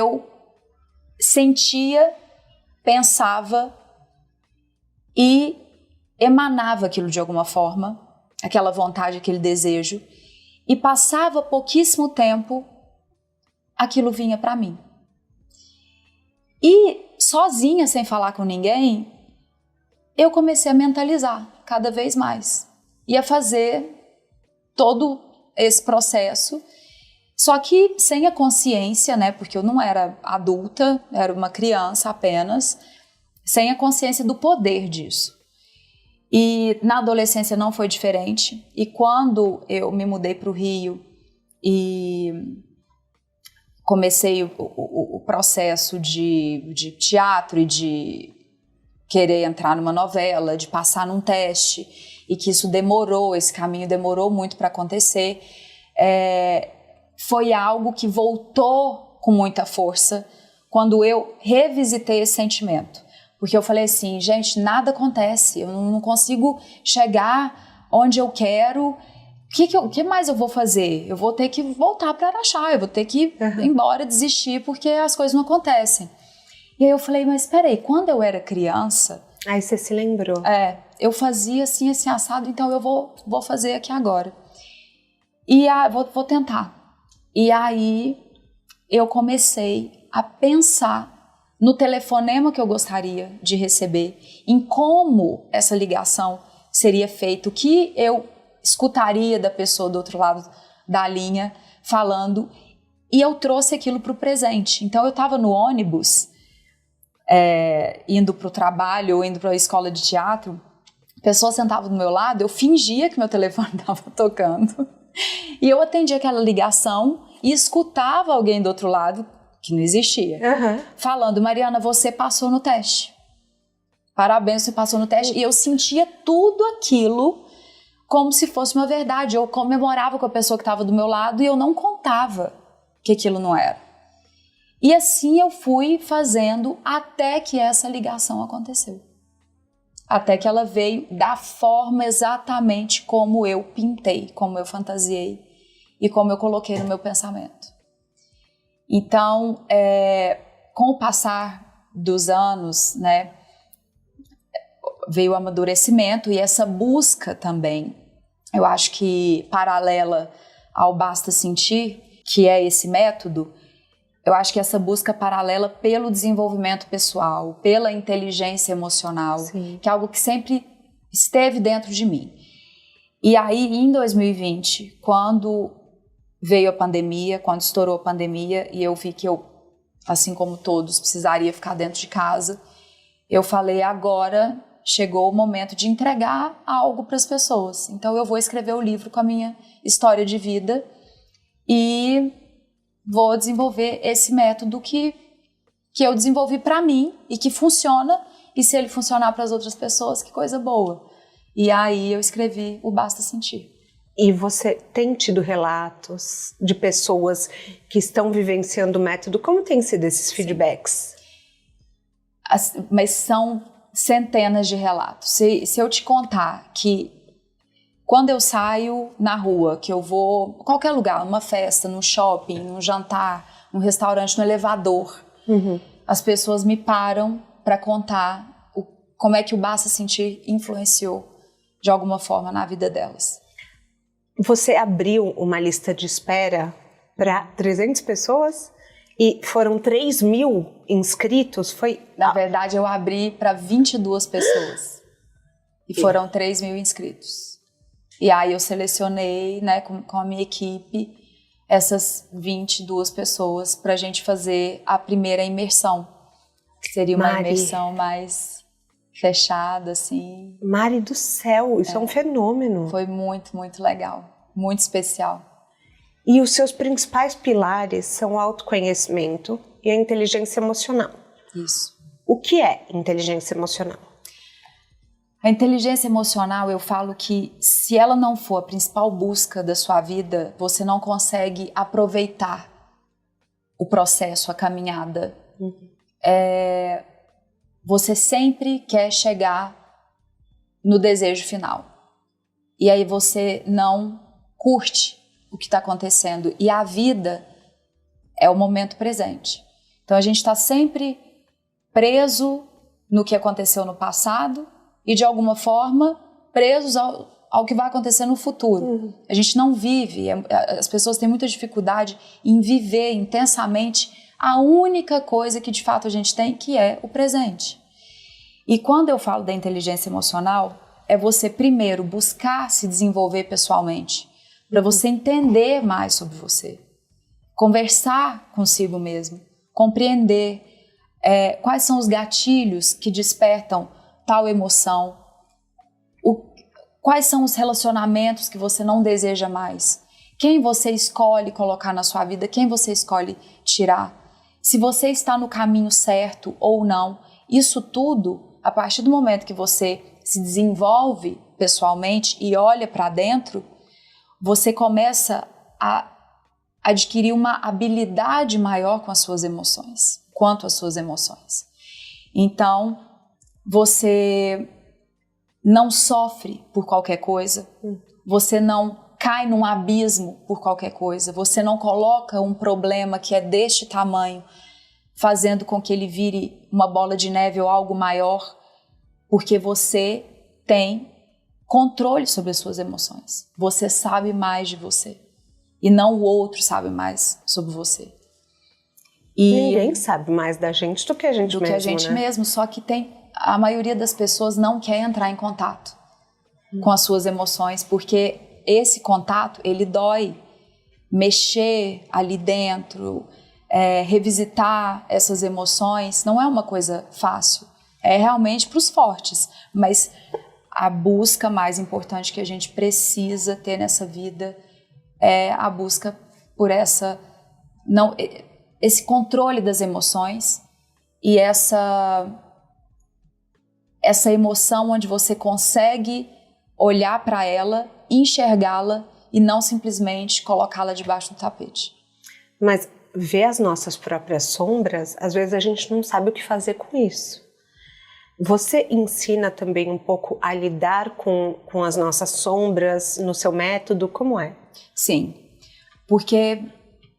eu sentia, pensava e emanava aquilo de alguma forma, aquela vontade, aquele desejo, e passava pouquíssimo tempo, aquilo vinha para mim. E sozinha, sem falar com ninguém, eu comecei a mentalizar cada vez mais e a fazer todo esse processo, só que sem a consciência, né, porque eu não era adulta, era uma criança apenas, sem a consciência do poder disso. E na adolescência não foi diferente, e quando eu me mudei para o Rio e comecei o processo de teatro e de querer entrar numa novela, de passar num teste, e que isso demorou, esse caminho demorou muito para acontecer, foi algo que voltou com muita força quando eu revisitei esse sentimento. Porque eu falei assim, gente, nada acontece, eu não consigo chegar onde eu quero, o que mais eu vou fazer? Eu vou ter que voltar para Araxá, eu vou ter que ir embora, desistir, porque as coisas não acontecem. E aí eu falei, mas peraí, quando eu era criança... Aí você se lembrou. Eu fazia assim, assado, então eu vou fazer aqui agora. E vou tentar. E aí eu comecei a pensar no telefonema que eu gostaria de receber, em como essa ligação seria feita, o que eu escutaria da pessoa do outro lado da linha falando, e eu trouxe aquilo para o presente. Então eu estava no ônibus, indo para o trabalho ou indo para a escola de teatro, a pessoa sentava do meu lado, eu fingia que meu telefone estava tocando, e eu atendia aquela ligação e escutava alguém do outro lado, que não existia, falando, Mariana, você passou no teste. Parabéns, você passou no teste. E eu sentia tudo aquilo como se fosse uma verdade. Eu comemorava com a pessoa que estava do meu lado e eu não contava que aquilo não era. E assim eu fui fazendo até que essa ligação aconteceu. Até que ela veio da forma exatamente como eu pintei, como eu fantasiei e como eu coloquei no meu pensamento. Então, com o passar dos anos, né, veio o amadurecimento e essa busca também, eu acho que paralela ao Basta Sentir, que é esse método, eu acho que essa busca paralela pelo desenvolvimento pessoal, pela inteligência emocional, Sim. que é algo que sempre esteve dentro de mim. E aí, em 2020, quando veio a pandemia, quando estourou a pandemia e eu vi que eu, assim como todos, precisaria ficar dentro de casa, eu falei, agora chegou o momento de entregar algo para as pessoas. Então eu vou escrever o livro com a minha história de vida e vou desenvolver esse método que eu desenvolvi para mim e que funciona, e se ele funcionar para as outras pessoas, que coisa boa. E aí eu escrevi o Basta Sentir. E você tem tido relatos de pessoas que estão vivenciando o método? Como tem sido esses feedbacks? Mas são centenas de relatos. Se eu te contar que quando eu saio na rua, que eu vou qualquer lugar, numa festa, num shopping, num jantar, num restaurante, no elevador, as pessoas me param para contar como é que o Basta Sentir influenciou de alguma forma na vida delas. Você abriu uma lista de espera para 300 pessoas e foram 3.000 inscritos? Na verdade, eu abri para 22 pessoas e foram 3.000 inscritos. E aí eu selecionei, né, com a minha equipe, essas 22 pessoas para a gente fazer a primeira imersão, que seria uma imersão mais fechada, assim. Mari do céu, isso é um fenômeno. Foi muito, muito legal, muito especial. E os seus principais pilares são o autoconhecimento e a inteligência emocional. Isso. O que é inteligência emocional? A inteligência emocional, eu falo que se ela não for a principal busca da sua vida, você não consegue aproveitar o processo, a caminhada. Você sempre quer chegar no desejo final. E aí você não curte o que está acontecendo. E a vida é o momento presente. Então a gente está sempre preso no que aconteceu no passado e de alguma forma presos ao que vai acontecer no futuro. A gente não vive, as pessoas têm muita dificuldade em viver intensamente a única coisa que de fato a gente tem, que é o presente. E quando eu falo da inteligência emocional, é você primeiro buscar se desenvolver pessoalmente, para você entender mais sobre você, conversar consigo mesmo, compreender quais são os gatilhos que despertam tal emoção, quais são os relacionamentos que você não deseja mais, quem você escolhe colocar na sua vida, quem você escolhe tirar, se você está no caminho certo ou não. Isso tudo, a partir do momento que você se desenvolve pessoalmente e olha para dentro, você começa a adquirir uma habilidade maior com as suas emoções, quanto às suas emoções. Então, você não sofre por qualquer coisa, você não cai num abismo por qualquer coisa, você não coloca um problema que é deste tamanho, fazendo com que ele vire uma bola de neve ou algo maior, porque você tem controle sobre as suas emoções. Você sabe mais de você. E não o outro sabe mais sobre você. E ninguém sabe mais da gente do que a gente mesmo, que a gente mesmo, só que a maioria das pessoas não quer entrar em contato com as suas emoções, porque esse contato, ele dói. Mexer ali dentro, revisitar essas emoções, não é uma coisa fácil. É realmente para os fortes, mas a busca mais importante que a gente precisa ter nessa vida é a busca por esse controle das emoções e essa emoção onde você consegue olhar para ela, enxergá-la e não simplesmente colocá-la debaixo do tapete. Mas ver as nossas próprias sombras, às vezes a gente não sabe o que fazer com isso. Você ensina também um pouco a lidar com as nossas sombras no seu método? Como é? Sim, porque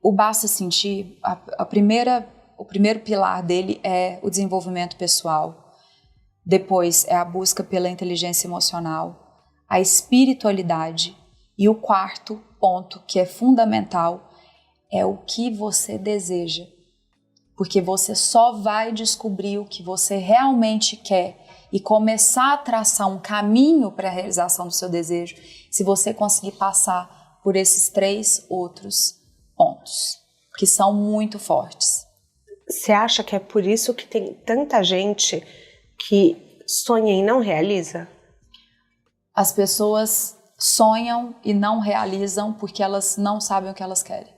o Basta Sentir, o primeiro pilar dele é o desenvolvimento pessoal. Depois é a busca pela inteligência emocional, a espiritualidade. E o quarto ponto, que é fundamental, é o que você deseja. Porque você só vai descobrir o que você realmente quer e começar a traçar um caminho para a realização do seu desejo se você conseguir passar por esses 3 outros pontos, que são muito fortes. Você acha que é por isso que tem tanta gente que sonha e não realiza? As pessoas sonham e não realizam porque elas não sabem o que elas querem.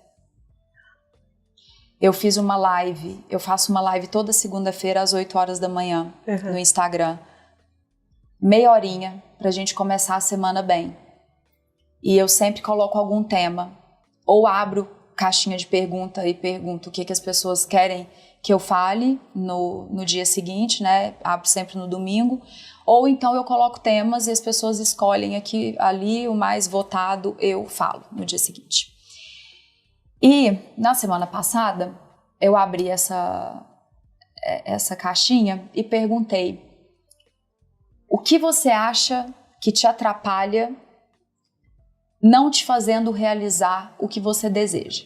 Eu faço uma live toda segunda-feira às 8 horas da manhã no Instagram. Meia horinha pra gente começar a semana bem. E eu sempre coloco algum tema. Ou abro caixinha de pergunta e pergunto o que as pessoas querem que eu fale no dia seguinte, né? Abro sempre no domingo. Ou então eu coloco temas e as pessoas escolhem aqui, ali, o mais votado eu falo no dia seguinte. E na semana passada eu abri essa caixinha e perguntei: o que você acha que te atrapalha não te fazendo realizar o que você deseja?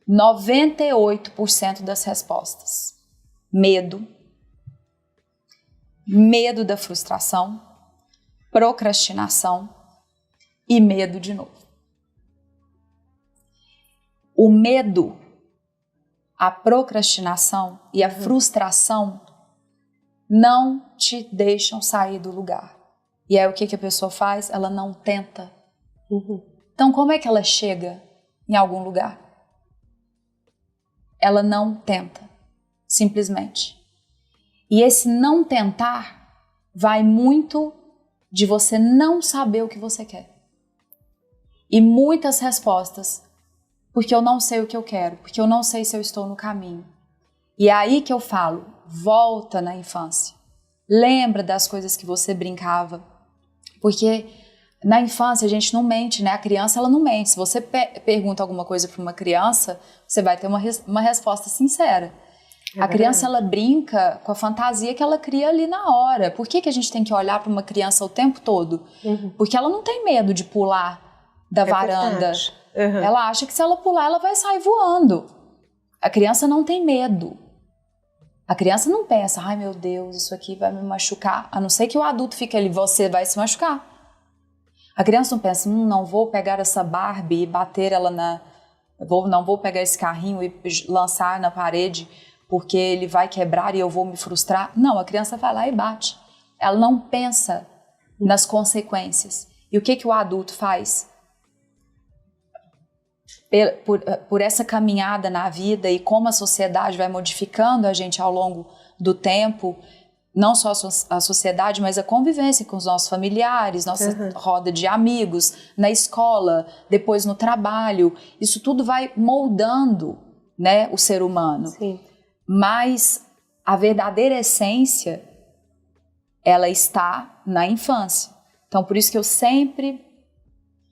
98% das respostas: medo da frustração, procrastinação e medo de novo. O medo, a procrastinação e a frustração não te deixam sair do lugar. E aí o que a pessoa faz? Ela não tenta. Então como é que ela chega em algum lugar? Ela não tenta, simplesmente. E esse não tentar vai muito de você não saber o que você quer. E muitas respostas: porque eu não sei o que eu quero, porque eu não sei se eu estou no caminho. E é aí que eu falo: volta na infância. Lembra das coisas que você brincava. Porque Na infância, a gente não mente, né? A criança, ela não mente. Se você pergunta alguma coisa para uma criança, você vai ter uma resposta sincera. A criança, ela brinca com a fantasia que ela cria ali na hora. Por que a gente tem que olhar para uma criança o tempo todo? Porque ela não tem medo de pular da varanda. Ela acha que se ela pular, ela vai sair voando. A criança não tem medo. A criança não pensa, ai meu Deus, isso aqui vai me machucar. A não ser que o adulto fique ali, você vai se machucar. A criança não pensa, não vou pegar essa Barbie e bater ela não vou pegar esse carrinho e lançar na parede porque ele vai quebrar e eu vou me frustrar. Não, a criança vai lá e bate. Ela não pensa nas consequências. E o que o adulto faz? Por essa caminhada na vida e como a sociedade vai modificando a gente ao longo do tempo, não só a sociedade, mas a convivência com os nossos familiares, nossa roda de amigos, na escola, depois no trabalho, isso tudo vai moldando, né, o ser humano. Sim. Mas a verdadeira essência, ela está na infância. Então, por isso que eu sempre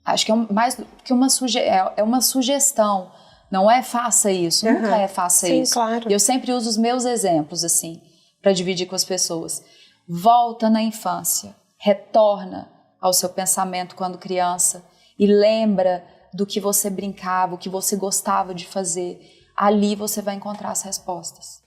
acho que é mais que uma sugestão. Não é faça isso, nunca é faça Sim, isso. Claro. E eu sempre uso os meus exemplos assim, para dividir com as pessoas. Volta na infância, retorna ao seu pensamento quando criança e lembra do que você brincava, o que você gostava de fazer. Ali você vai encontrar as respostas.